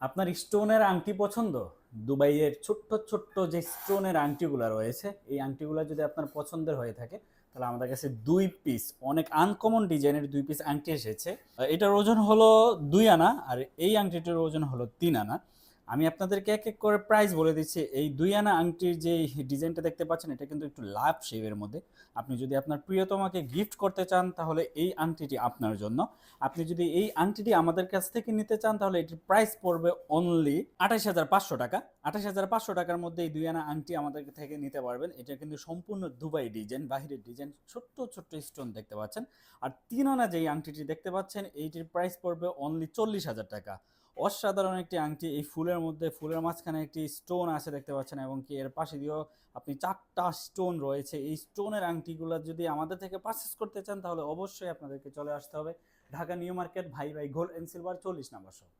আপনার স্টোনের আংটি পছন্দ? দুবাইয়ের ছোট্ট ছোট্ট যে স্টোনের আংটিগুলো রয়েছে, এই আংটিগুলো যদি আপনার পছন্দের হয়ে থাকে, তাহলে আমাদের কাছে 2 পিস অনেক আনকমন ডিজাইনের 2 পিস আংটি এসেছে। এটার ওজন হলো 2 আনা, আর এই আংটিটার ওজন হলো 3 আনা। আমি আপনাদেরকে এক এক করে প্রাইস বলে দিচ্ছি। এই 2 আনা আংটির যে ডিজাইনটা দেখতে পাচ্ছেন, এটা কিন্তু একটু লাভ শেপের মধ্যে। আপনি যদি আপনার প্রিয়তমাকে গিফট করতে চান, তাহলে এই আংটিটি আপনার জন্য। আপনি যদি এই আংটিটি আমাদের কাছ থেকে নিতে চান, তাহলে এটির প্রাইস পড়বে অনলি 28,500 টাকা। 28,500 টাকার মধ্যে এই 2 আনা আংটি আমাদের থেকে নিতে পারবেন। এটা কিন্তু সম্পূর্ণ দুবাই ডিজাইন, বাহিরের ডিজাইন, ছোট্ট ছোট্ট স্টোন দেখতে পাচ্ছেন। আর 3 আনা যেই আংটিটি দেখতে পাচ্ছেন, এইটির প্রাইস পড়বে অনলি 40,000 টাকা। অসাধারণ একটি আংটি। এই ফুলের মধ্যে, ফুলের মাঝখানে একটি স্টোন আছে দেখতে পাচ্ছেন, এবং কি এর পাশে দিয়েও আপনি 4টা স্টোন রয়েছে। এই স্টোনের আংটিগুলো যদি আমাদের থেকে পারচেস করতে চান, তাহলে অবশ্যই আপনাদেরকে চলে আসতে হবে ঢাকা নিউ মার্কেট, ভাই ভাই gold and silver 40 number shop.